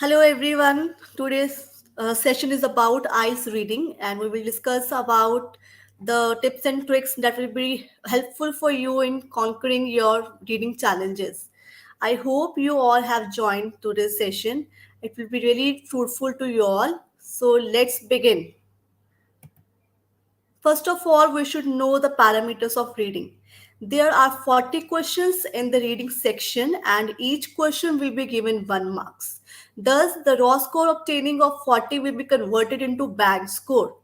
Hello everyone. Today's session is about IELTS reading, and we will discuss about the tips and tricks that will be helpful for you in conquering your reading challenges. I hope you all have joined today's session. It will be really fruitful to you all. So let's begin. First of all, we should know the parameters of reading. There are 40 questions in the reading section, and each question will be given 1 marks. Thus, the raw score obtaining of 40 will be converted into band score.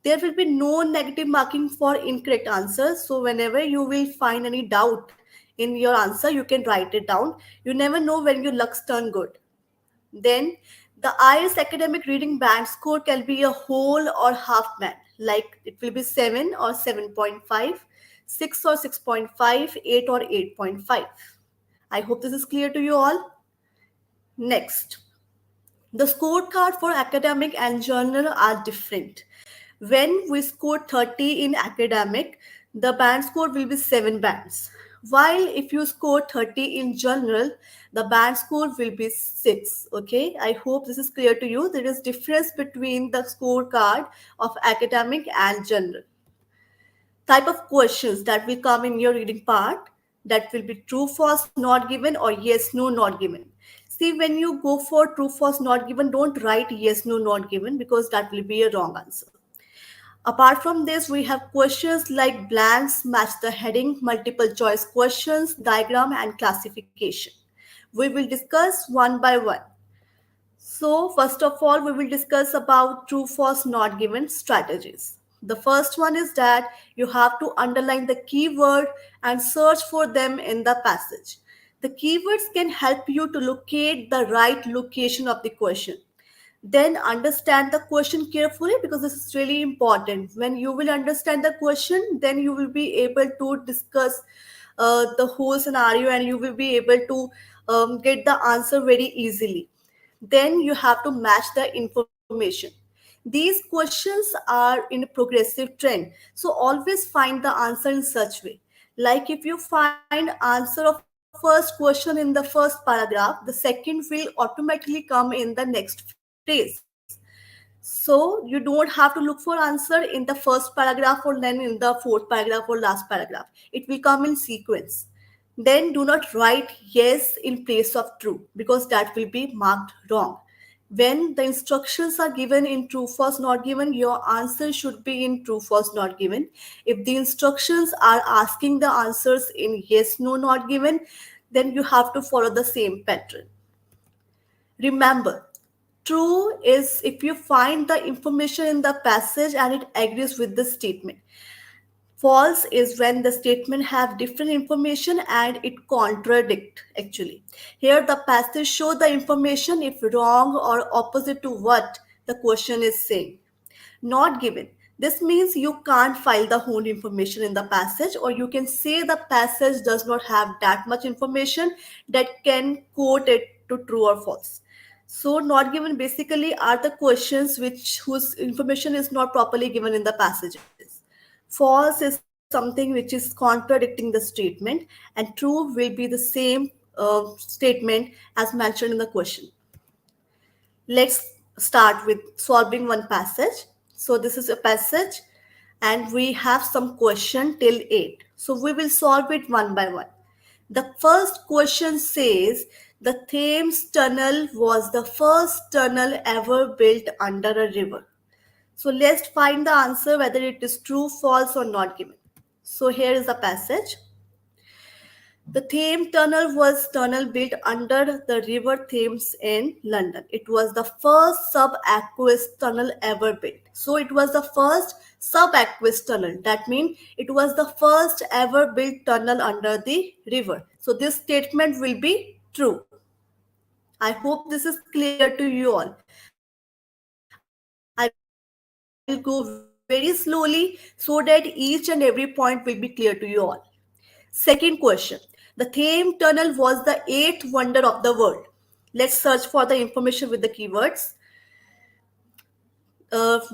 There will be no negative marking for incorrect answers. So whenever you will find any doubt in your answer, you can write it down. You never know when your luck's turn good. Then the IELTS academic reading band score can be a whole or half band. Like it will be 7 or 7.5, 6 or 6.5, 8 or 8.5. I hope this is clear to you all. Next, the scorecard for academic and journal are different. When we score 30 in academic, the band score will be 7 bands. While if you score 30 in general, the band score will be 6. Okay, I hope this is clear to you. There is difference between the scorecard of academic and general. Type of questions that will come in your reading part, that will be true, false, not given, or yes, no, not given. See, when you go for true, false, not given, don't write yes, no, not given, because that will be a wrong answer. Apart from this, we have questions like blanks, match the heading, multiple choice questions, diagram, and classification. We will discuss one by one. So, first of all, we will discuss about true, false, not given strategies. The first one is that you have to underline the keyword and search for them in the passage. The keywords can help you to locate the right location of the question. Then understand the question carefully, because this is really important. When you will understand the question, then you will be able to discuss the whole scenario, and you will be able to get the answer very easily. Then you have to match the information. These questions are in a progressive trend, so always find the answer in such way. Like if you find answer of first question in the first paragraph, the second will automatically come in the next phrase. So you don't have to look for answer in the first paragraph or then in the fourth paragraph or last paragraph. It will come in sequence. Then do not write yes in place of true, because that will be marked wrong. When the instructions are given in true, false, not given, your answer should be in true, false, not given. If the instructions are asking the answers in yes, no, not given, then you have to follow the same pattern. Remember, true is if you find the information in the passage and it agrees with the statement. False is when the statement have different information and it contradict actually. Here the passage show the information if wrong or opposite to what the question is saying. Not given. This means you can't file the whole information in the passage, or you can say the passage does not have that much information that can quote it to true or false. So not given basically are the questions which whose information is not properly given in the passages. False is something which is contradicting the statement, and true will be the same statement as mentioned in the question. Let's start with solving one passage. So this is a passage, and we have some question till 8. So we will solve it one by one. The first question says the Thames Tunnel was the first tunnel ever built under a river. So let's find the answer whether it is true, false, or not given. So here is the passage. The Thames Tunnel was tunnel built under the River Thames in London. It was the first subaqueous tunnel ever built. So it was the first subaqueous tunnel. That means it was the first ever built tunnel under the river. So this statement will be true. I hope this is clear to you all. I will go very slowly so that each and every point will be clear to you all. Second question. The Thames Tunnel was the eighth wonder of the world. Let's search for the information with the keywords.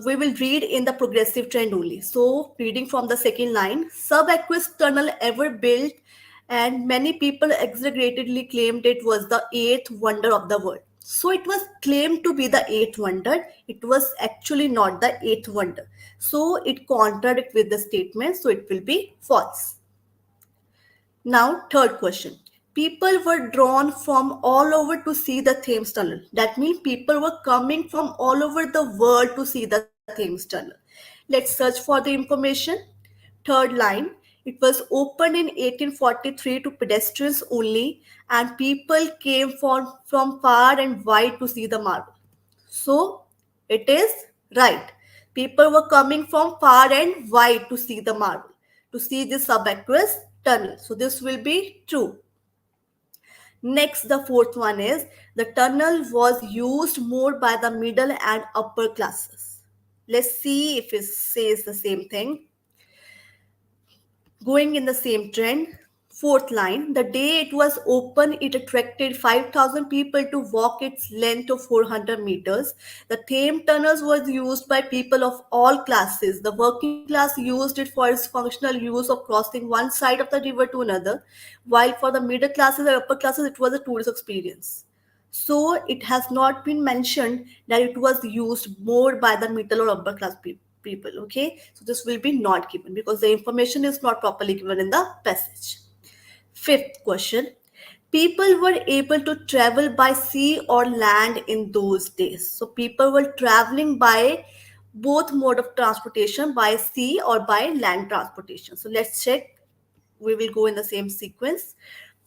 We will read in the progressive trend only. So, reading from the second line, subaqueous tunnel ever built, and many people exaggeratedly claimed it was the eighth wonder of the world. So it was claimed to be the eighth wonder. It was actually not the eighth wonder. So it contradicts with the statement. So it will be false. Now, third question. People were drawn from all over to see the Thames Tunnel. That means people were coming from all over the world to see the Thames Tunnel. Let's search for the information. Third line. It was opened in 1843 to pedestrians only, and people came from far and wide to see the marvel. So, it is right. People were coming from far and wide to see the marvel, to see the subaqueous tunnel. So, this will be true. Next, the fourth one is the tunnel was used more by the middle and upper classes. Let's see if it says the same thing. Going in the same trend. Fourth line, the day it was open, it attracted 5,000 people to walk its length of 400 meters. The Thames tunnels was used by people of all classes. The working class used it for its functional use of crossing one side of the river to another, while for the middle classes and upper classes, it was a tourist experience. So it has not been mentioned that it was used more by the middle or upper class people. Okay, so this will be not given because the information is not properly given in the passage. Fifth question. People were able to travel by sea or land in those days. So people were traveling by both mode of transportation, by sea or by land transportation. So let's check. We will go in the same sequence.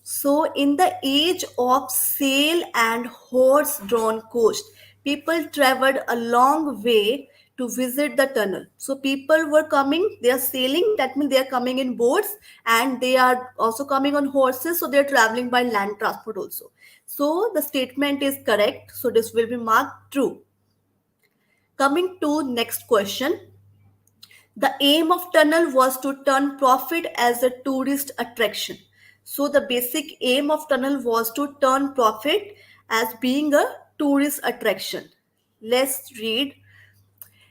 So, in the age of sail and horse drawn coach, people traveled a long way to visit the tunnel. So, people were coming, they are sailing, that means they are coming in boats, and they are also coming on horses, so they are traveling by land transport also. So, the statement is correct. So, this will be marked true. Coming to next question. The aim of tunnel was to turn profit as a tourist attraction. So the basic aim of tunnel was to turn profit as being a tourist attraction. Let's read.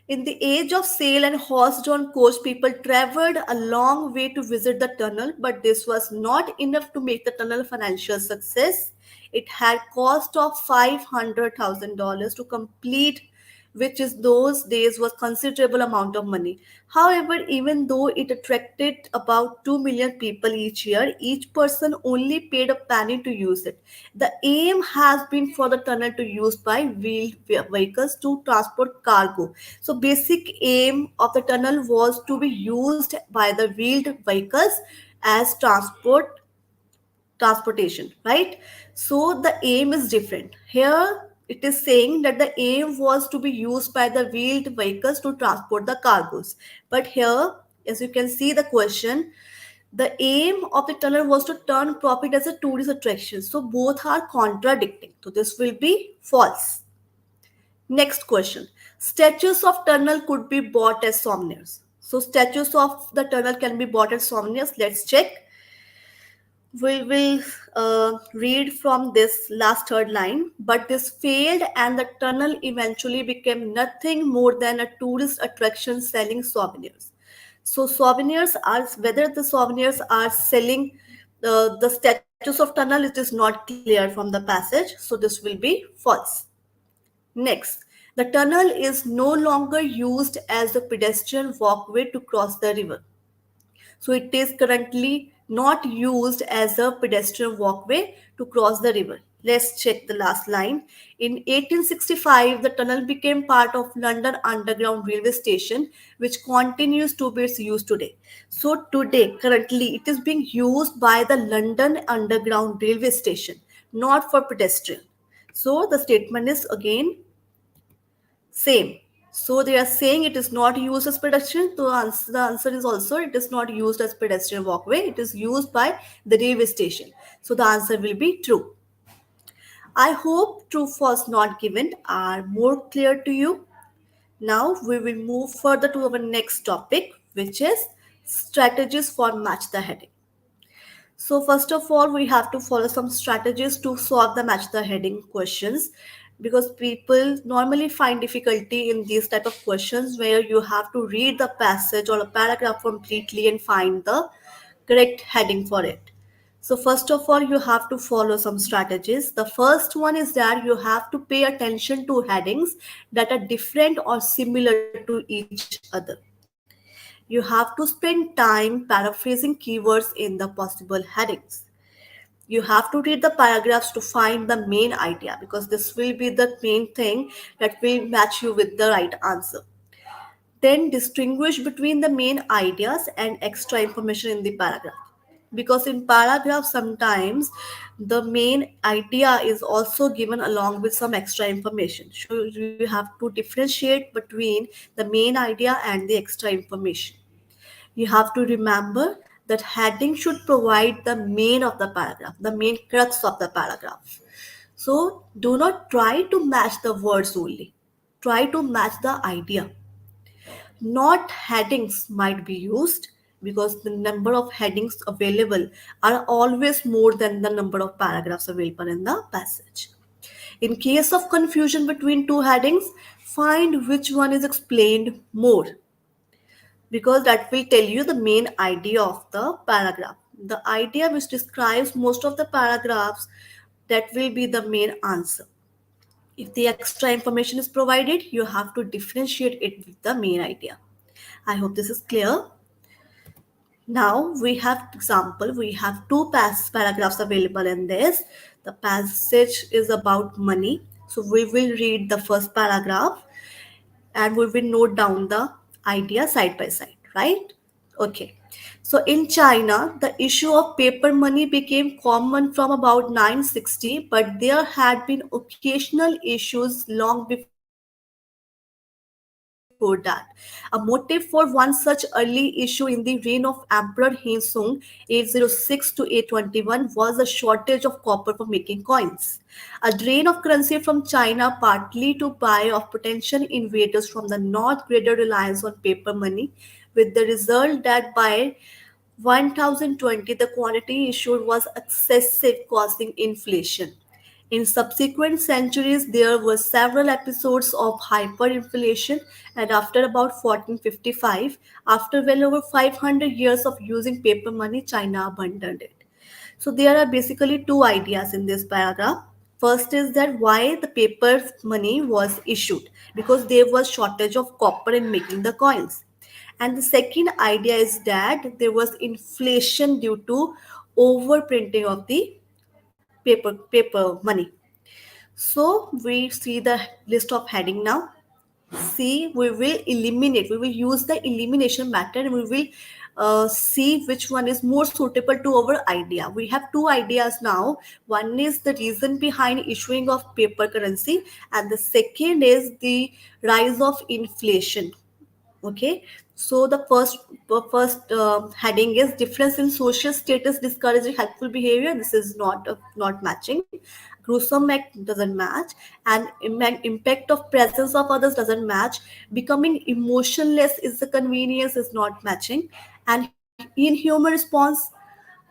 In the age of sail and horse-drawn coach, people traveled a long way to visit the tunnel, but this was not enough to make the tunnel a financial success. It had cost of $500,000 to complete, which is those days was considerable amount of money. However, even though it attracted about 2 million people each year, each person only paid a penny to use it. The aim has been for the tunnel to used by wheeled vehicles to transport cargo. So basic aim of the tunnel was to be used by the wheeled vehicles as transportation, right? So the aim is different. Here it is saying that the aim was to be used by the wheeled vehicles to transport the cargoes. But here, as you can see the question, the aim of the tunnel was to turn profit as a tourist attraction. So both are contradicting. So this will be false. Next question. Statues of tunnel could be bought as souvenirs. So statues of the tunnel can be bought as souvenirs. Let's check. We will read from this last third line. But this failed, and the tunnel eventually became nothing more than a tourist attraction selling souvenirs. So souvenirs are, whether the souvenirs are selling the statues of tunnel, it is not clear from the passage. So this will be false. Next, the tunnel is no longer used as a pedestrian walkway to cross the river. So it is currently not used as a pedestrian walkway to cross the river. Let's check the last line. In 1865, the tunnel became part of London Underground Railway Station, which continues to be used today. So today, currently, it is being used by the London Underground Railway Station, not for pedestrian. So the statement is again same. So they are saying it is not used as pedestrian. So the answer is also it is not used as pedestrian walkway. It is used by the railway station. So the answer will be true. I hope true false not given are more clear to you. Now we will move further to our next topic, which is strategies for match the heading. So first of all, we have to follow some strategies to solve the match the heading questions because people normally find difficulty in these type of questions where you have to read the passage or a paragraph completely and find the correct heading for it. So, first of all, you have to follow some strategies. The first one is that you have to pay attention to headings that are different or similar to each other. You have to spend time paraphrasing keywords in the possible headings. You have to read the paragraphs to find the main idea, because this will be the main thing that will match you with the right answer. Then distinguish between the main ideas and extra information in the paragraph. Because in paragraph, sometimes the main idea is also given along with some extra information. So you have to differentiate between the main idea and the extra information. You have to remember that heading should provide the main of the paragraph, the main crux of the paragraph. So do not try to match the words only. Try to match the idea. Not headings might be used, because the number of headings available are always more than the number of paragraphs available in the passage. In case of confusion between two headings, find which one is explained more, because that will tell you the main idea of the paragraph. The idea which describes most of the paragraphs, that will be the main answer. If the extra information is provided, you have to differentiate it with the main idea. I hope this is clear. Now we have example, we have two paragraphs available in this. The passage is about money. So we will read the first paragraph and we will note down the idea side by side, right? Okay. So in China, the issue of paper money became common from about 960, but there had been occasional issues long before that. A motive for one such early issue in the reign of Emperor Hensung, 806 to 821, was a shortage of copper for making coins. A drain of currency from China, partly to buy off potential invaders from the north, greater reliance on paper money, with the result that by 1020 the quantity issued was excessive, causing inflation. In subsequent centuries, there were several episodes of hyperinflation, and after about 1455, after well over 500 years of using paper money, China abandoned it. So there are basically two ideas in this paragraph. First is that why the paper money was issued, because there was shortage of copper in making the coins. And the second idea is that there was inflation due to overprinting of the paper money. So we see the list of heading now. See, we will use the elimination method, and we will see which one is more suitable to our idea. We have two ideas now. One is the reason behind issuing of paper currency, and the second is the rise of inflation. Okay, so the first heading is difference in social status discouraging helpful behavior. This is not matching. Gruesome act doesn't match, and impact of presence of others doesn't match. Becoming emotionless is the convenience is not matching, and inhuman response,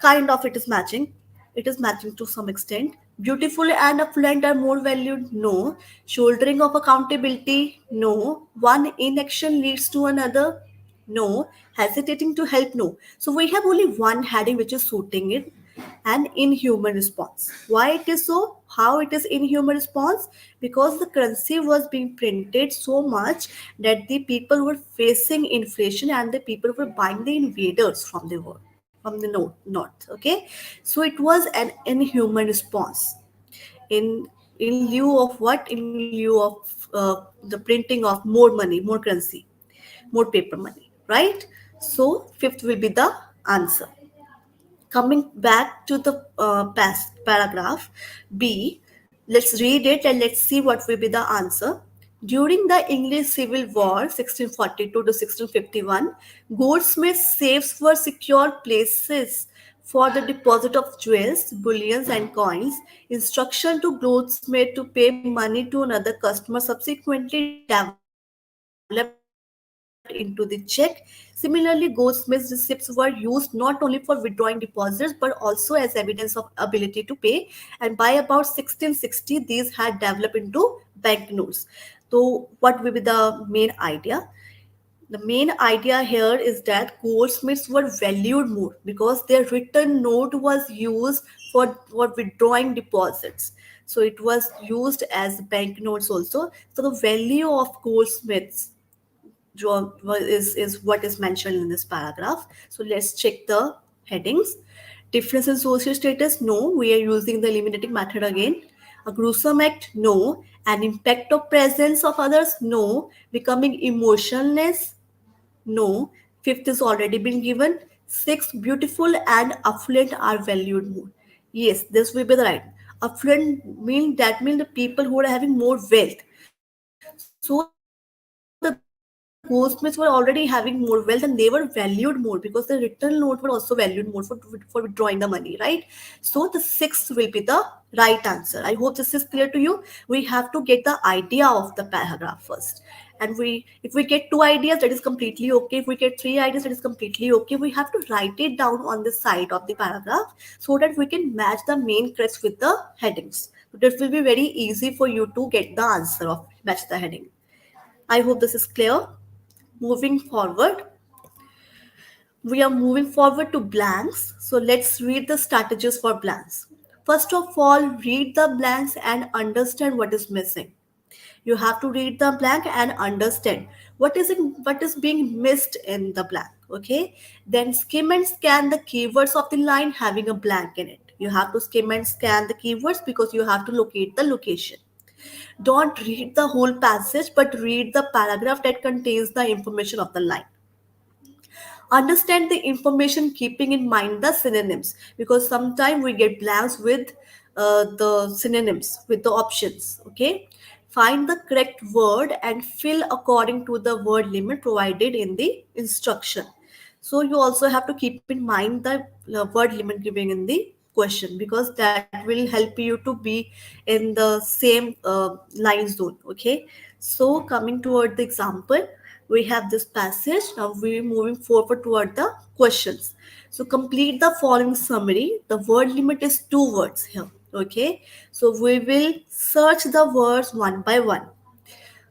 kind of it is matching. It is matching to some extent. Beautiful and affluent are more valued, no. Shouldering of accountability, no. One inaction leads to another, no. Hesitating to help, no. So we have only one heading which is suiting it, an inhuman response. Why it is so? How it is inhuman response? Because the currency was being printed so much that the people were facing inflation, and the people were buying the invaders from the world, from the north. Okay, so it was an inhuman response. In lieu of what? In lieu of the printing of more money, more currency, more paper money, right? So fifth will be the answer. Coming back to the past paragraph B, let's read it and let's see what will be the answer. During the English Civil War 1642 to 1651, goldsmiths' safes were secure places for the deposit of jewels, bullions, and coins. Instruction to goldsmith to pay money to another customer subsequently developed into the check. Similarly, goldsmiths' receipts were used not only for withdrawing deposits but also as evidence of ability to pay. And by about 1660, these had developed into banknotes. So, what will be the main idea? The main idea here is that goldsmiths were valued more because their written note was used for withdrawing deposits. So it was used as banknotes also. So the value of goldsmiths is what is mentioned in this paragraph. So let's check the headings. Difference in social status, no. We are using the eliminating method again. A gruesome act, no. An impact of presence of others, no. Becoming emotionless, no. Fifth is already been given. Sixth, beautiful and affluent are valued more. Yes, this will be the right. Affluent mean the people who are having more wealth. So the goldsmiths were already having more wealth and they were valued more because the written note were also valued more for withdrawing the money, right? So the sixth will be the right answer. I hope this is clear to you. We have to get the idea of the paragraph first. And if we get two ideas, that is completely okay. If we get three ideas, that is completely okay. We have to write it down on the side of the paragraph so that we can match the main crest with the headings. So this will be very easy for you to get the answer of match the heading. I hope this is clear. Moving forward, we are moving forward to blanks. So let's read the strategies for blanks. First of all, read the blanks and understand what is missing. You have to read the blank and understand what is being missed in the blank. Okay. Then skim and scan the keywords of the line having a blank in it. You have to skim and scan the keywords because you have to locate the location. Don't read the whole passage but read the paragraph that contains the information of the line. Understand the information keeping in mind the synonyms because sometimes we get blanks with the synonyms with the options. Okay, find the correct word and fill according to the word limit provided in the instruction. So you also have to keep in mind the word limit given in the question because that will help you to be in the same line zone. Okay, so coming toward the example, we have this passage. Now we're moving forward toward the questions. So complete the following summary. The word limit is 2 words here. Okay, so we will search the words one by one.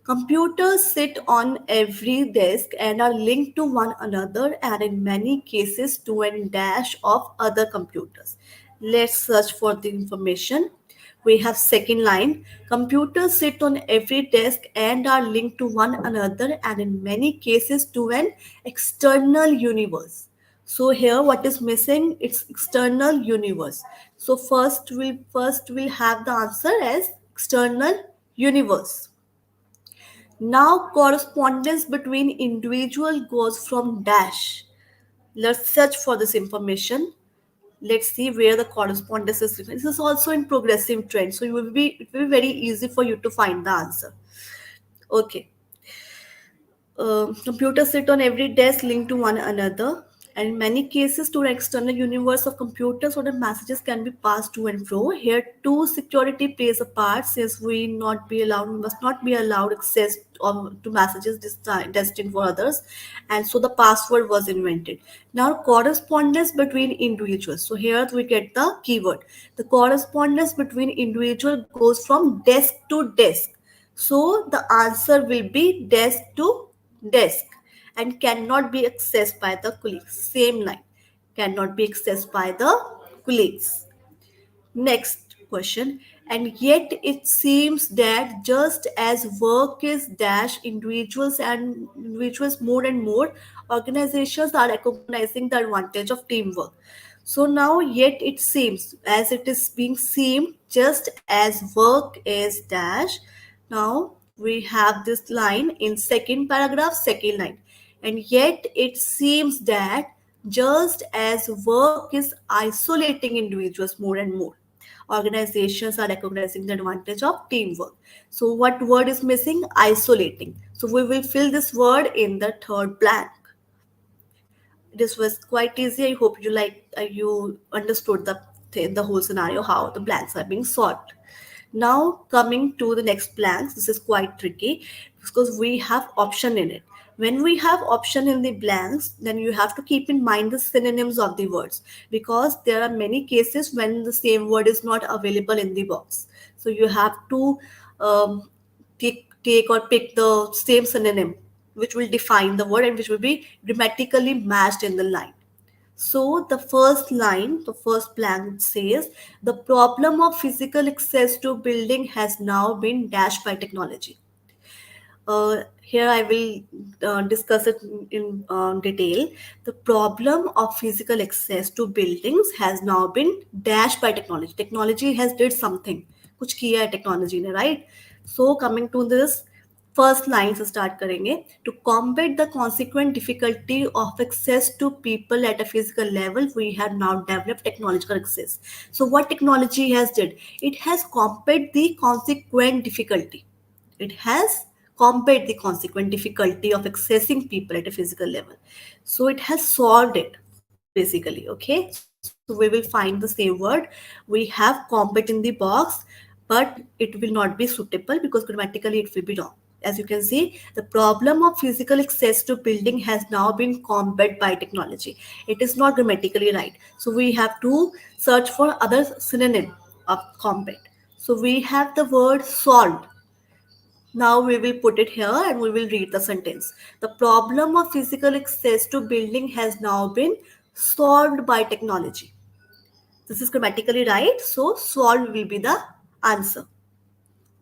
Computers sit on every desk and are linked to one another and in many cases to and dash of other computers. Let's search for the information. We have second line. Computers sit on every desk and are linked to one another and in many cases to an external universe. So here what is missing? It's external universe. So first we'll have the answer as external universe. Now correspondence between individual goes from dash. Let's search for this information. Let's see where the correspondence is written. This is also in progressive trend, so it will be very easy for you to find the answer. Okay. Computers sit on every desk linked to one another. And in many cases, to an external universe of computers, so that messages can be passed to and fro. Here, too, security plays a part since we must not be allowed access to messages destined for others, and so the password was invented. Now, correspondence between individuals. So here we get the keyword. The correspondence between individual goes from desk to desk. So the answer will be desk to desk and cannot be accessed by the colleagues. Same line. Cannot be accessed by the colleagues. Next question. And yet it seems that just as work is dash individuals more and more, organizations are recognizing the advantage of teamwork. So now yet it seems as it is being seen just as work is dash. Now we have this line in second paragraph, second line. And yet it seems that just as work is isolating individuals more and more, organizations are recognizing the advantage of teamwork. So what word is missing? Isolating. So we will fill this word in the third blank. This was quite easy. I hope you understood the whole scenario, how the blanks are being solved. Now coming to the next blanks, this is quite tricky because we have option in it. When we have option in the blanks, then you have to keep in mind the synonyms of the words because there are many cases when the same word is not available in the box. So you have to take or pick the same synonym which will define the word and which will be grammatically matched in the line. So the first line, the first blank says, the problem of physical access to building has now been dashed by technology. Here I will discuss it in detail. The problem of physical access to buildings has now been dashed by technology. Technology has did something. कुछ किया है technology ने, right? So coming to this first line से start करेंगे. To combat the consequent difficulty of access to people at a physical level, we have now developed technological access. So what technology has did? It has combat the consequent difficulty. It has combat the consequent difficulty of accessing people at a physical level. So it has solved it basically. Okay, so we will find the same word. We have combat in the box, but it will not be suitable because grammatically it will be wrong. As you can see, the problem of physical access to building has now been combat by technology. It is not grammatically right. So we have to search for other synonym of combat. So we have the word solved. Now we will put it here and we will read the sentence. The problem of physical access to building has now been solved by technology. This is grammatically right, so solved will be the answer.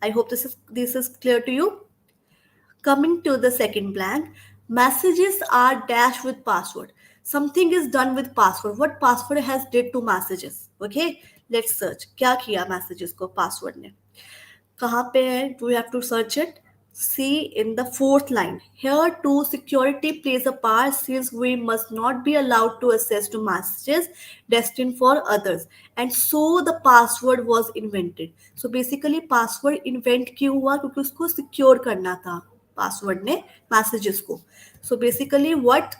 I hope this is clear to you. Coming to the second blank, messages are dashed with password. Something is done with password. What password has did to messages? Okay, let's search. क्या किया messages को password ने? कहाँ पे है? Do we have to search it? See in the fourth line. Here too security plays a part since we must not be allowed to access to messages destined for others. And so the password was invented. So basically password invent क्यों हुआ? क्योंकि उसको secure करना था password ने messages को. So basically what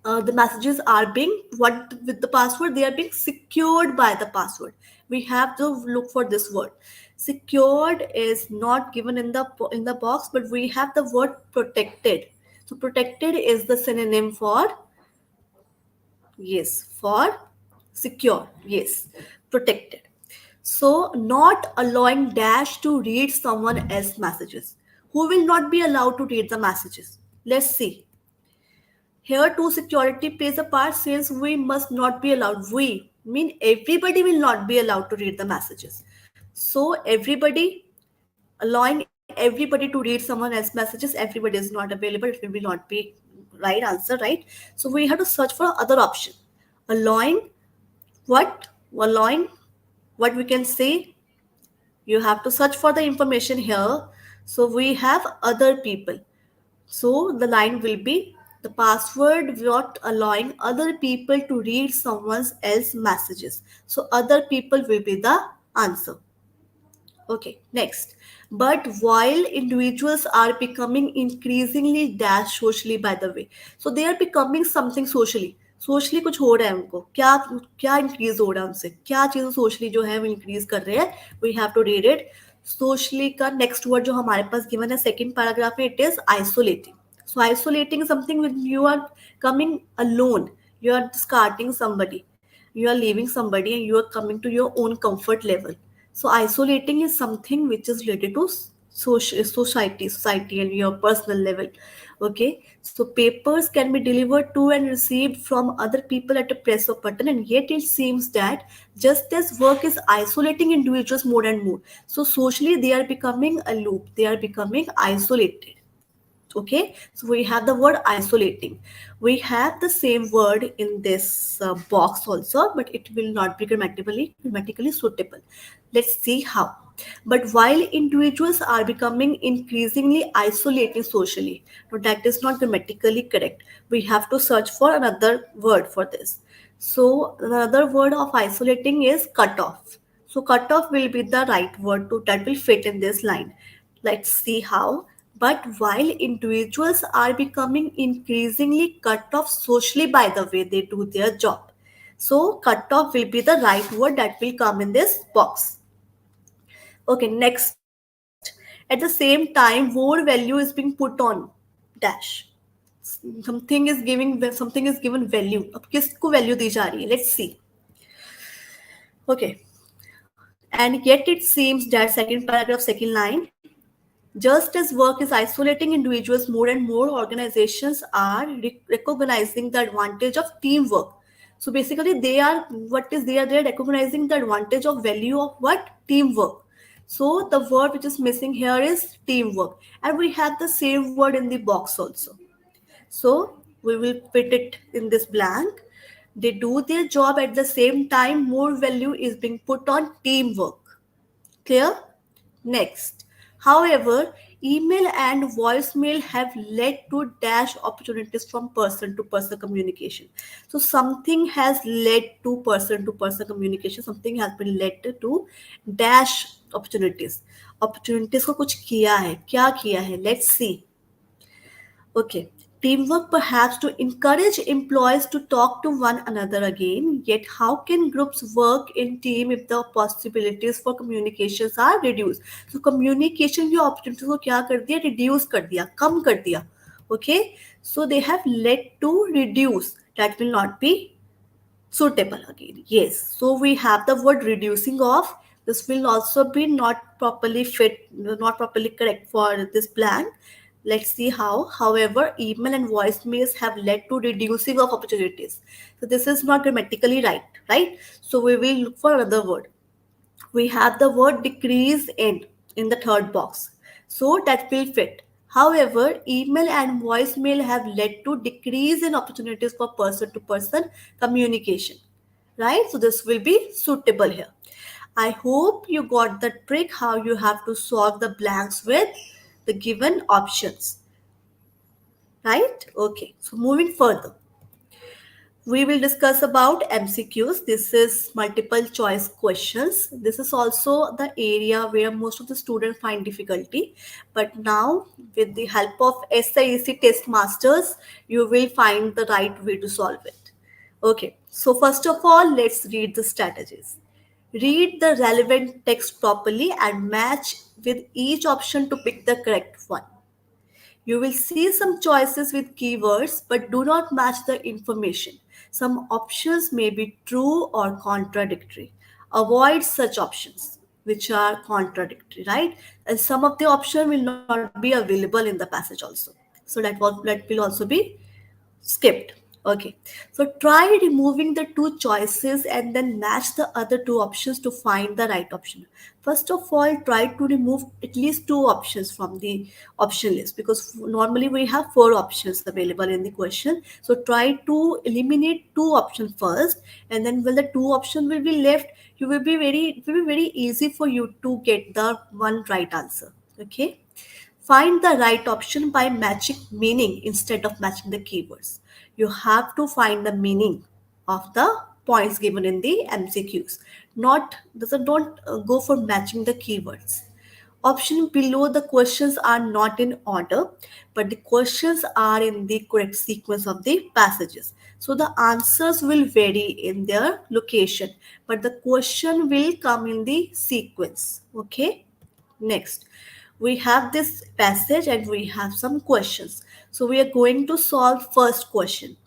the messages are being, what with the password, they are being secured by the password. We have to look for this word. Secured is not given in the box, but we have the word protected. So protected is the synonym for, yes, for secure. Yes, protected. So not allowing dash to read someone else's messages. Who will not be allowed to read the messages? Let's see. Here too security plays a part since we must not be allowed. We mean everybody will not be allowed to read the messages. So everybody, allowing everybody to read someone else's messages, everybody is not available. It will be not be right answer, right? So we have to search for other option. Allowing what? Allowing what we can say. You have to search for the information here. So we have other people. So the line will be the password not allowing other people to read someone else's messages. So other people will be the answer. Okay, next. But while individuals are becoming increasingly dash socially by the way. So they are becoming something socially. Socially कुछ हो रहा है उनको क्या क्या increase हो रहा है उनसे क्या चीज़ सोशली जो है वो इंक्रीज कर रहे हैं we have to read it socially का नेक्स्ट वर्ड जो हमारे पास गिवन है सेकंड पैराग्राफ में it is isolating so isolating something when you are coming alone you are discarding somebody you are leaving somebody and you are coming to your own comfort level. So isolating is something which is related to society and your personal level. Okay, so papers can be delivered to and received from other people at a press of button, and yet it seems that just as work is isolating individuals more and more, so socially they are becoming aloof, they are becoming isolated. Okay, so we have the word isolating. We have the same word in this box also, but it will not be grammatically suitable. Let's see how. But while individuals are becoming increasingly isolated socially, no, that is not grammatically correct. We have to search for another word for this. So another word of isolating is cut off. So cut off will be the right word to that will fit in this line. Let's see how. But while individuals are becoming increasingly cut off socially by the way they do their job. So cut off will be the right word that will come in this box. Okay, next. At the same time, more value is being put on dash. Something is given value. अब किसको value दी जा रही है? Let's see. Okay. And yet it seems that second paragraph, second line, Just as work is isolating individuals, more and more organizations are recognizing the advantage of teamwork. So basically, they are recognizing the advantage of value of what teamwork. So the word which is missing here is teamwork, and we have the same word in the box also. So we will fit it in this blank. They do their job at the same time. More value is being put on teamwork. Clear? Next. However, email and voicemail have led to dash opportunities from person to person communication. So something has led to person communication. Something has been led to dash opportunities. Opportunities को कुछ किया है, क्या किया है? Let's see. Okay. Teamwork perhaps to encourage employees to talk to one another again. Yet, how can groups work in team if the possibilities for communications are reduced? So, communication की opportunities को क्या कर दिया? Reduce कर दिया, कम कर दिया. Okay. So, they have led to reduce. That will not be suitable again. Yes, so we have the word reducing of. This will also be not properly fit, not properly correct for this blank. Let's see how. However, email and voicemails have led to reducing of opportunities. So this is not grammatically right? So we will look for another word. We have the word decrease in the third box, so that will fit. However, email and voicemail have led to decrease in opportunities for person to person communication, right? So this will be suitable here. I hope you got the trick how you have to solve the blanks with the given options, right? Okay, so moving further, we will discuss about MCQs. This is multiple choice questions. This is also the area where most of the students find difficulty. But now, with the help of SIEC Test Masters, you will find the right way to solve it. Okay, so first of all, let's read the strategies. Read the relevant text properly and match with each option to pick the correct one. You will see some choices with keywords but do not match the information. Some options may be true or contradictory. Avoid such options which are contradictory, right? And some of the option will not be available in the passage also. So that will also be skipped. Okay, so try removing the two choices and then match the other two options to find the right option. First of all, try to remove at least two options from the option list, because normally we have four options available in the question. So try to eliminate two options first, and then when the two options will be left, it will be very easy for you to get the one right answer. Okay, find the right option by matching meaning instead of matching the keywords. You have to find the meaning of the points given in the MCQs. Don't go for matching the keywords. Option below the questions are not in order, but the questions are in the correct sequence of the passages. So the answers will vary in their location, but the question will come in the sequence. Okay. Next, we have this passage and we have some questions. So we are going to solve first question.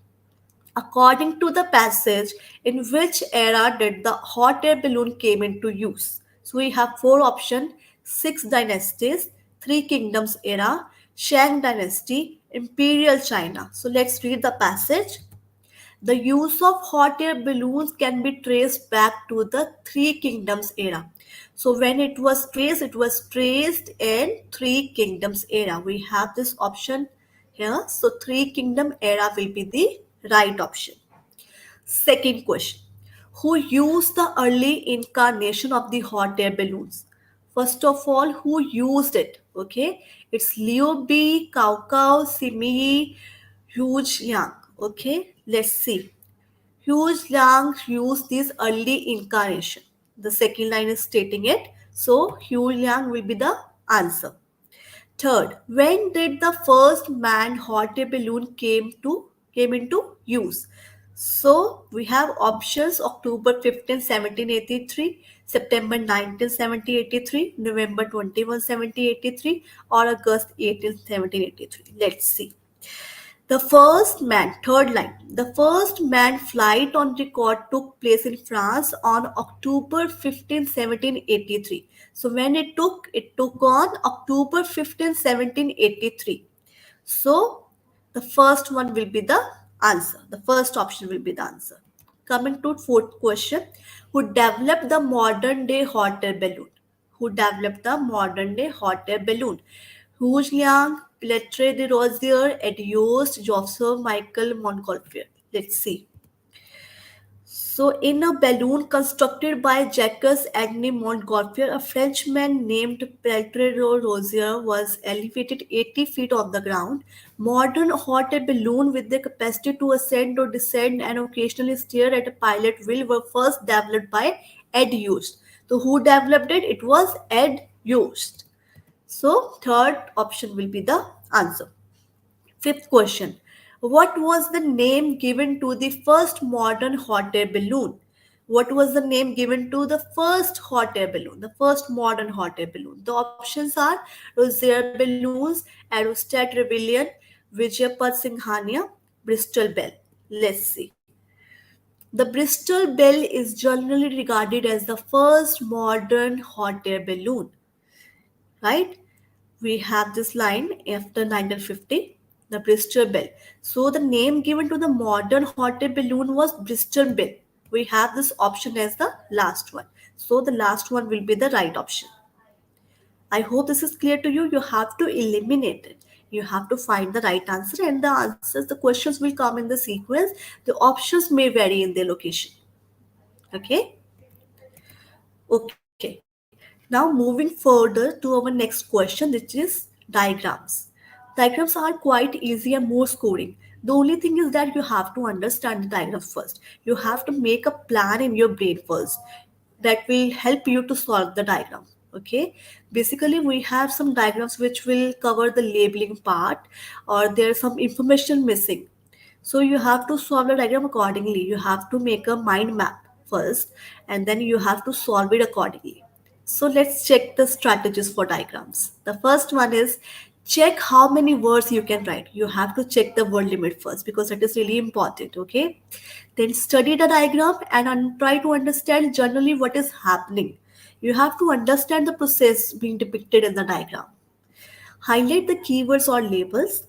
According to the passage, in which era did the hot air balloon came into use? So we have four options: six dynasties, three kingdoms era, Shang dynasty, Imperial China. So let's read the passage. The use of hot air balloons can be traced back to the Three Kingdoms era. So when it was traced in Three Kingdoms era. We have this option here. So Three Kingdom era will be the right option. Second question. Who used the early incarnation of the hot air balloons? First of all, who used it? Okay, it's Liu B, Cao Cao, Simi, Huge Yang. Okay, let's see. Huge Liang used this early incarnation. The second line is stating it. So, Hugh Liang will be the answer. Third, when did the first manned hot air balloon came into use? So we have options: October 15, 1783, September 19, 1783, November 21, 1783, or August 18, 1783. Let's see. The first man, third line, the first manned flight on record took place in France on October 15, 1783. So when it took on October 15, 1783. So the first one will be the answer. The first option will be the answer. Coming to fourth question, who developed the modern day hot air balloon? Who developed the modern day hot air balloon? Hugh Liang, Piletre de Rosier, Ediost, Joseph Michael Montgolfier. Let's see. So, in a balloon constructed by Jacques Agnes Montgolfier, a Frenchman named Piletre de Rosier was elevated 80 feet off the ground. Modern hot air balloon with the capacity to ascend or descend and occasionally steer at a pilot wheel were first developed by Ed Yost. So, who developed it? It was Ed Yost. So, third option will be the answer. Fifth question. What was the name given to the first modern hot air balloon? What was the name given to the first hot air balloon, the first modern hot air balloon? The options are Rosier balloons, Aerostat Rebellion, Vijayapad Singhania, Bristol Bell. Let's see. The Bristol Bell is generally regarded as the first modern hot air balloon, right? We have this line after 1950, the Bristol Bell. So the name given to the modern hot air balloon was Bristol Bell. We have this option as the last one. So the last one will be the right option. I hope this is clear to you. You have to eliminate it. You have to find the right answer, and the answers, the questions will come in the sequence. The options may vary in their location. Okay? Okay. Now moving further to our next question, which is diagrams. Diagrams are quite easy and more scoring. The only thing is that you have to understand the diagrams first. You have to make a plan in your brain first that will help you to solve the diagram. Okay. Basically, we have some diagrams which will cover the labeling part, or there's some information missing. So you have to solve the diagram accordingly. You have to make a mind map first, and then you have to solve it accordingly. So let's check the strategies for diagrams. The first one is check how many words you can write. You have to check the word limit first because that is really important. Okay. Then study the diagram and try to understand generally what is happening. You have to understand the process being depicted in the diagram. Highlight the keywords or labels.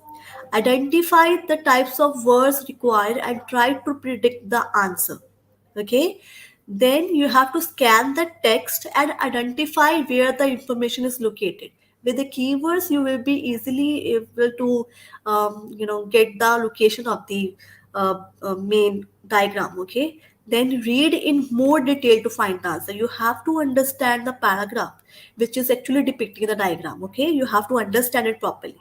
Identify the types of words required and try to predict the answer. Okay. Then you have to scan the text and identify where the information is located. With the keywords, you will be easily able to, get the location of the main diagram. Okay. Then read in more detail to find the answer. You have to understand the paragraph which is actually depicting the diagram. Okay. You have to understand it properly.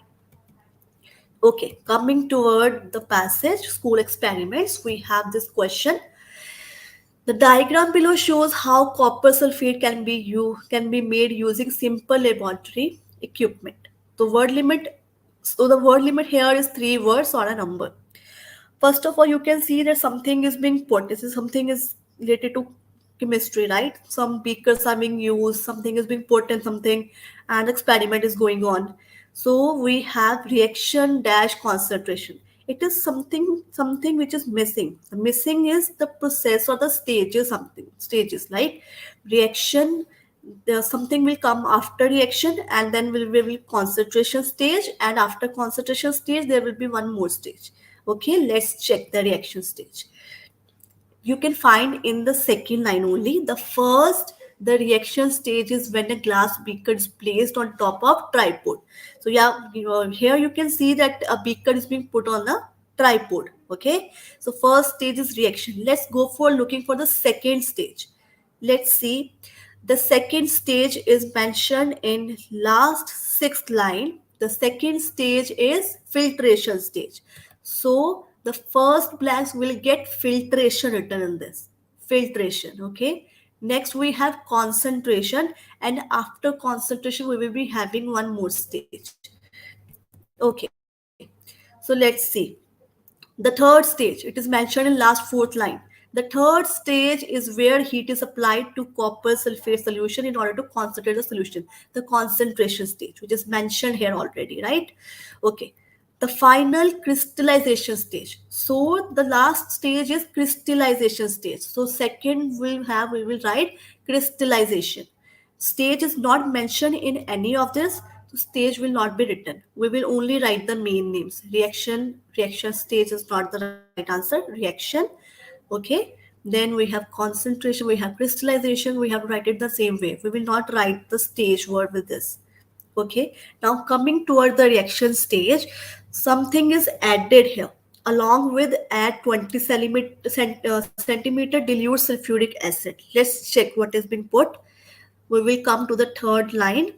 Okay, coming toward the passage, school experiments, we have this question. The diagram below shows how copper sulfate can be made using simple laboratory equipment. The word limit here is 3 words or a number. First of all, you can see that something is being put. This is something is related to chemistry, right? Some beakers are being used, something is being put in something, and experiment is going on. So we have reaction dash concentration. It is something which is missing. The missing is the process or the stages, something stages like reaction. There something will come after reaction, and then will concentration stage, and after concentration stage there will be one more stage. Okay, let's check the reaction stage. You can find in the second line only. The first, the reaction stage is when a glass beaker is placed on top of tripod. So yeah, here you can see that a beaker is being put on a tripod. Okay, so first stage is reaction. Let's go for looking for the second stage. Let's see. The second stage is mentioned in last sixth line. The second stage is filtration stage. So the first blanks will get filtration written in this. Filtration, okay. Next we have concentration, and after concentration we will be having one more stage. Okay. So let's see. The third stage, it is mentioned in last fourth line. The third stage is where heat is applied to copper sulfate solution in order to concentrate the solution. The concentration stage, which is mentioned here already, right? Okay. the final crystallization stage. So the last stage is crystallization stage. So second we will write crystallization. Stage is not mentioned in any of this. So stage will not be written. We will only write the main names. Reaction stage is not the right answer. Reaction. Okay. Then we have concentration, we have crystallization, we have to write it the same way. We will not write the stage word with this. Okay, now coming toward the reaction stage, something is added here. Along with add 20 centimeter dilute sulfuric acid. Let's check what has been put. We will come to the third line.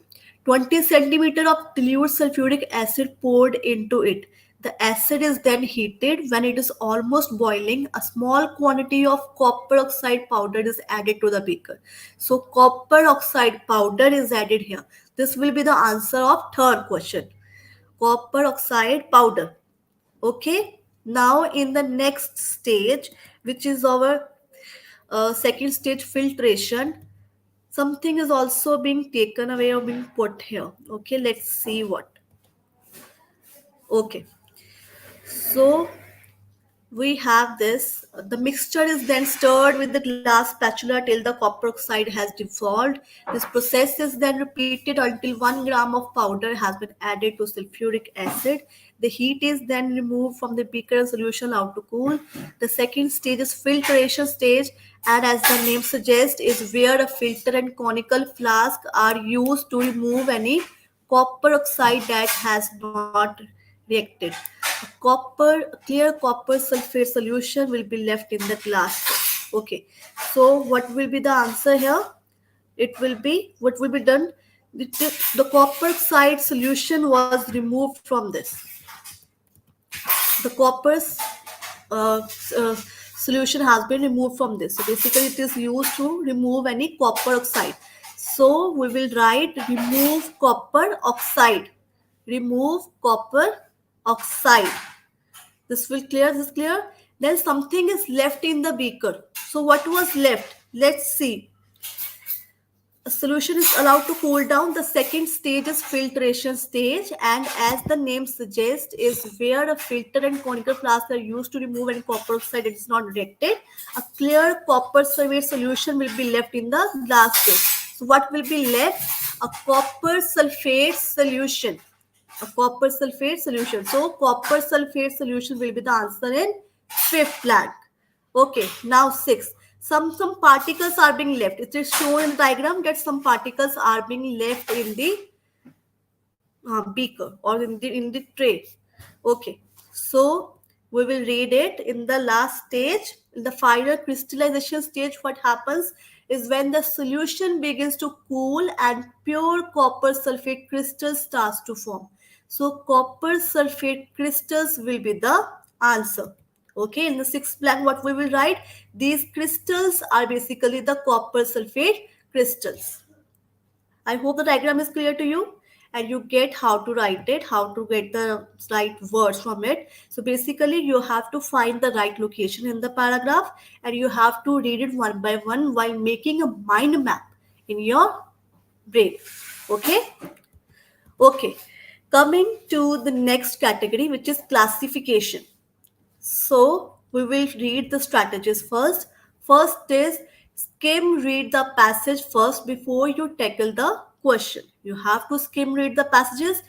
20 centimeter of dilute sulfuric acid poured into it. The acid is then heated. When it is almost boiling, a small quantity of copper oxide powder is added to the beaker. So copper oxide powder is added here. This will be the answer of third question. Copper oxide powder. Okay. Now in the next stage, which is our second stage, filtration, something is also being taken away or being put here. Okay, let's see what. Okay, so we have this. The mixture is then stirred with the glass spatula till the copper oxide has dissolved. This process is then repeated until 1 gram of powder has been added to sulfuric acid. The heat is then removed from the beaker and solution out to cool. The second stage is filtration stage, and as the name suggests, is where a filter and conical flask are used to remove any copper oxide that has not reacted. Clear copper sulfate solution will be left in the glass. Okay, so what will be the answer here? It will be, what will be done? The copper oxide solution was removed from this. The copper's uh, uh, solution has been removed from this. So basically it is used to remove any copper oxide. So we will write remove copper oxide. Remove copper oxide. This will clear, this clear. Then something is left in the beaker. So what was left? Let's see. A solution is allowed to cool down. The second stage is filtration stage, and as the name suggests, is where a filter and conical flask are used to remove any copper oxide that is not reacted. A clear copper sulfate solution will be left in the glass stage. So what will be left? A copper sulfate solution. A copper sulfate solution. So copper sulfate solution will be the answer in fifth blank. Okay, now six. Some particles are being left. It is shown in the diagram that some particles are being left in the beaker or in the tray. Okay, so we will read it in the last stage. In the final crystallization stage, what happens is when the solution begins to cool and pure copper sulfate crystals starts to form. So copper sulfate crystals will be the answer. Okay, in the sixth blank, what we will write? These crystals are basically the copper sulfate crystals. I hope the diagram is clear to you and you get how to write it, how to get the right words from it. So basically you have to find the right location in the paragraph and you have to read it one by one while making a mind map in your brain. Okay? Okay. Coming to the next category, which is classification. So we will read the strategies first. First is skim read the passage first before you tackle the question. You have to skim read the passages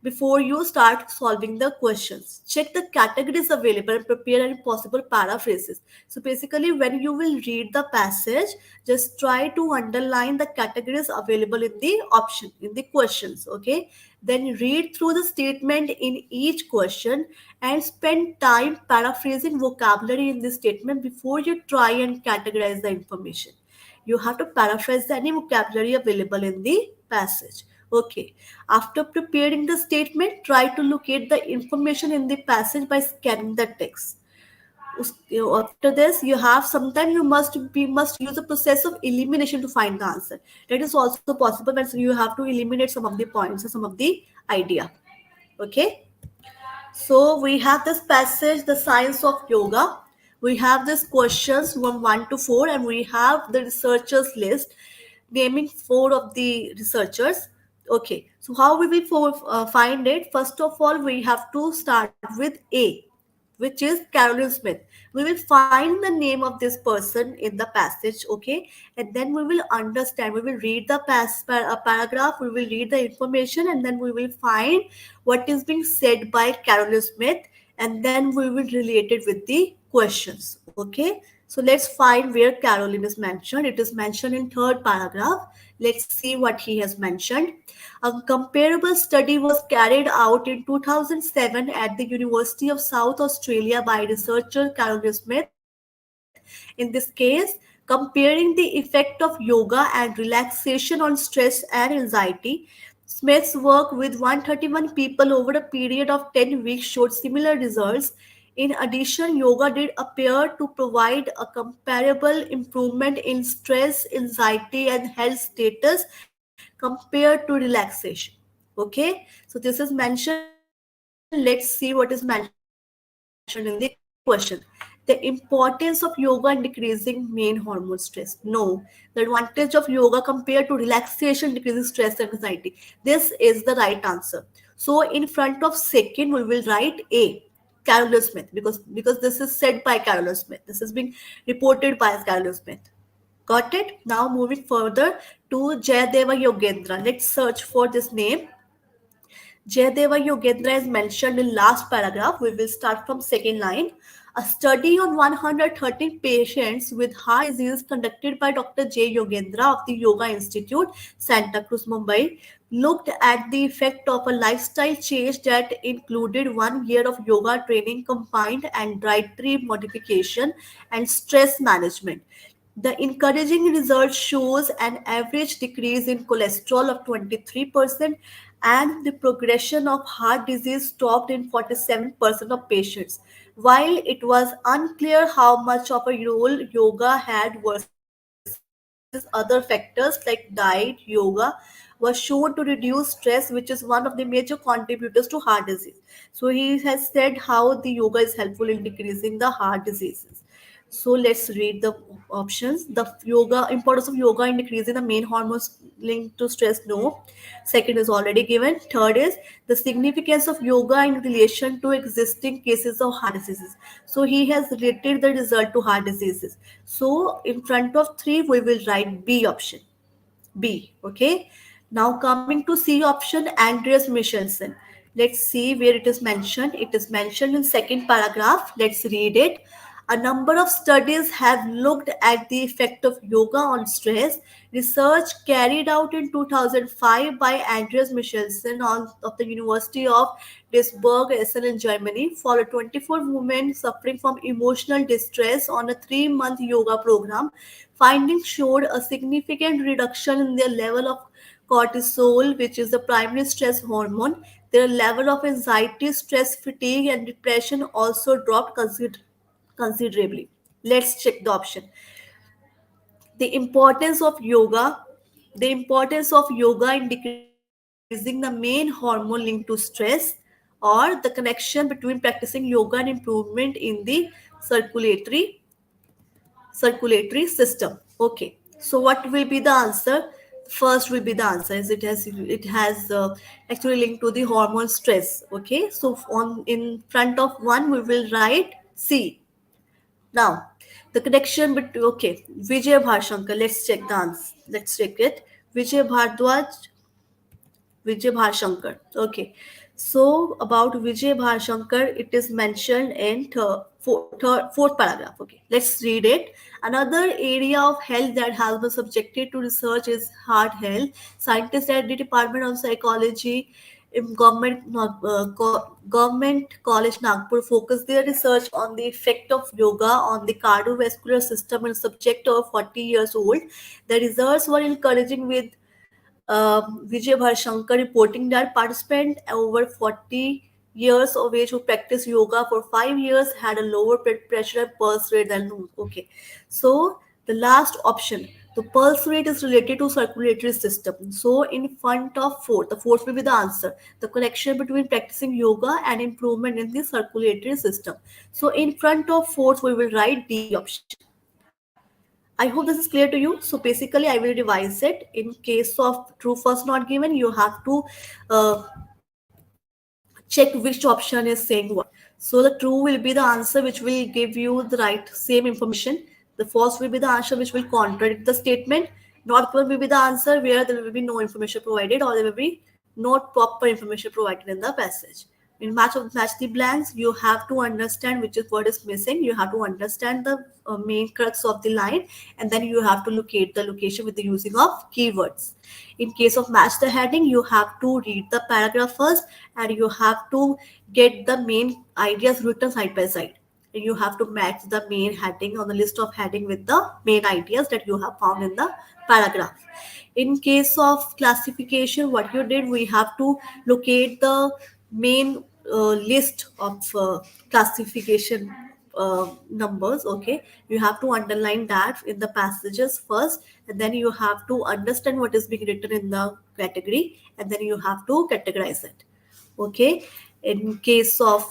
before you start solving the questions. Check the categories available and prepare any possible paraphrases. So basically when you will read the passage, just try to underline the categories available in the option, in the questions. Okay. Then read through the statement in each question and spend time paraphrasing vocabulary in this statement before you try and categorize the information. You have to paraphrase any vocabulary available in the passage. Okay. After preparing the statement, try to locate the information in the passage by scanning the text. After this, you have sometimes you must use the process of elimination to find the answer. That is also possible when you have to eliminate some of the points or some of the idea. Okay. So we have this passage, the science of yoga. We have these questions from 1 to 4, and we have the researchers list, naming 4 of the researchers. Okay, so how we will find it? First of all, we have to start with A, which is Carolyn Smith. We will find the name of this person in the passage, okay, and then we will understand. We will read the paragraph, we will read the information, and then we will find what is being said by Carolyn Smith, and then we will relate it with the questions, okay. So let's find where Caroline is mentioned. It is mentioned in third paragraph. Let's see what he has mentioned. A comparable study was carried out in 2007 at the University of South Australia by researcher Caroline Smith. In this case, comparing the effect of yoga and relaxation on stress and anxiety. Smith's work with 131 people over a period of 10 weeks showed similar results. In addition, yoga did appear to provide a comparable improvement in stress, anxiety, and health status compared to relaxation. Okay, so this is mentioned. Let's see what is mentioned in the question. The importance of yoga in decreasing main hormone stress. No. The advantage of yoga compared to relaxation decreasing stress and anxiety. This is the right answer. So in front of second, we will write A. Carolyn Smith, because this is said by Carolyn Smith. This is being reported by Carolyn Smith. Got it? Now moving further to Jayadeva Yogendra. Let's search for this name. Jayadeva Yogendra is mentioned in last paragraph. We will start from second line. A study on 113 patients with heart disease conducted by Dr. J. Yogendra of the Yoga Institute, Santa Cruz, Mumbai, looked at the effect of a lifestyle change that included 1 year of yoga training combined and dietary modification and stress management. The encouraging result shows an average decrease in cholesterol of 23% and the progression of heart disease stopped in 47% of patients. While it was unclear how much of a role yoga had versus other factors like diet, yoga was shown to reduce stress, which is one of the major contributors to heart disease. So he has said how the yoga is helpful in decreasing the heart diseases. So let's read the options. The yoga importance of yoga in decreasing the main hormones linked to stress. No. Second is already given. Third is the significance of yoga in relation to existing cases of heart diseases. So he has related the result to heart diseases. So in front of three, we will write B option. B. Okay. Now coming to C option, Andreas Michelson. Let's see where it is mentioned. It is mentioned in second paragraph. Let's read it. A number of studies have looked at the effect of yoga on stress. Research carried out in 2005 by Andreas Michelson of the University of Duisburg, Essen in Germany, followed 24 women suffering from emotional distress on a 3-month yoga program. Findings showed a significant reduction in their level of cortisol, which is the primary stress hormone. Their level of anxiety, stress, fatigue, and depression also dropped considerably. Let's check the option. The importance of yoga. The importance of yoga in decreasing the main hormone linked to stress, or the connection between practicing yoga and improvement in the circulatory system. Okay, so what will be the answer? First will be the answer is it has actually linked to the hormone stress. Okay, so on in front of one we will write C. Now the connection between, okay, Vijay Bharshankar. Let's check the answer. Let's check it. Vijay Bhardwaj, Vijay Bharshankar. Okay. So about Vijay Bharshankar, it is mentioned in fourth paragraph. Okay. Let's read it. Another area of health that has been subjected to research is heart health. Scientists at the Department of Psychology in Government College Nagpur focused their research on the effect of yoga on the cardiovascular system in subject of 40 years old. The results were encouraging with Vijay Bharshankar reporting that participants over 40 years of age who practiced yoga for 5 years had a lower blood pressure and pulse rate than those. Okay, so the last option, the pulse rate is related to circulatory system. So in front of fourth, the fourth will be the answer. The connection between practicing yoga and improvement in the circulatory system. So in front of fourth, we will write D option. I hope this is clear to you. So basically, I will revise it. In case of true first not given, you have to uh, check which option is saying what. So the true will be the answer which will give you the right same information. The false will be the answer which will contradict the statement. Not given will be the answer where there will be no information provided or there will be not proper information provided in the passage. In match the blanks, you have to understand which is what is missing. You have to understand the main crux of the line, and then you have to locate the location with the using of keywords. In case of match the heading, you have to read the paragraph first, and you have to get the main ideas written side by side. And you have to match the main heading on the list of heading with the main ideas that you have found in the paragraph. In case of classification, what you did, we have to locate the main list of classification numbers. Okay, you have to underline that in the passages first, and then you have to understand what is being written in the category, and then you have to categorize it. Okay, in case of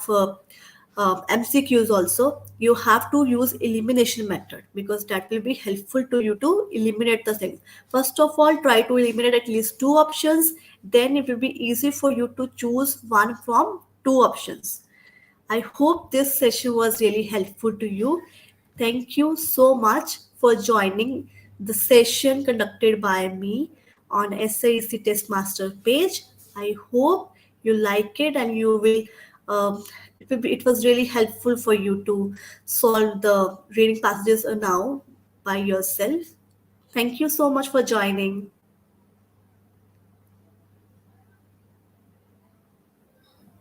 MCQs also, you have to use elimination method because that will be helpful to you to eliminate the things. First of all, try to eliminate at least two options. Then it will be easy for you to choose one from two options. I hope this session was really helpful to you. Thank you so much for joining the session conducted by me on SIEC Test Master page. I hope you like it and you will. It was really helpful for you to solve the reading passages now by yourself. Thank you so much for joining.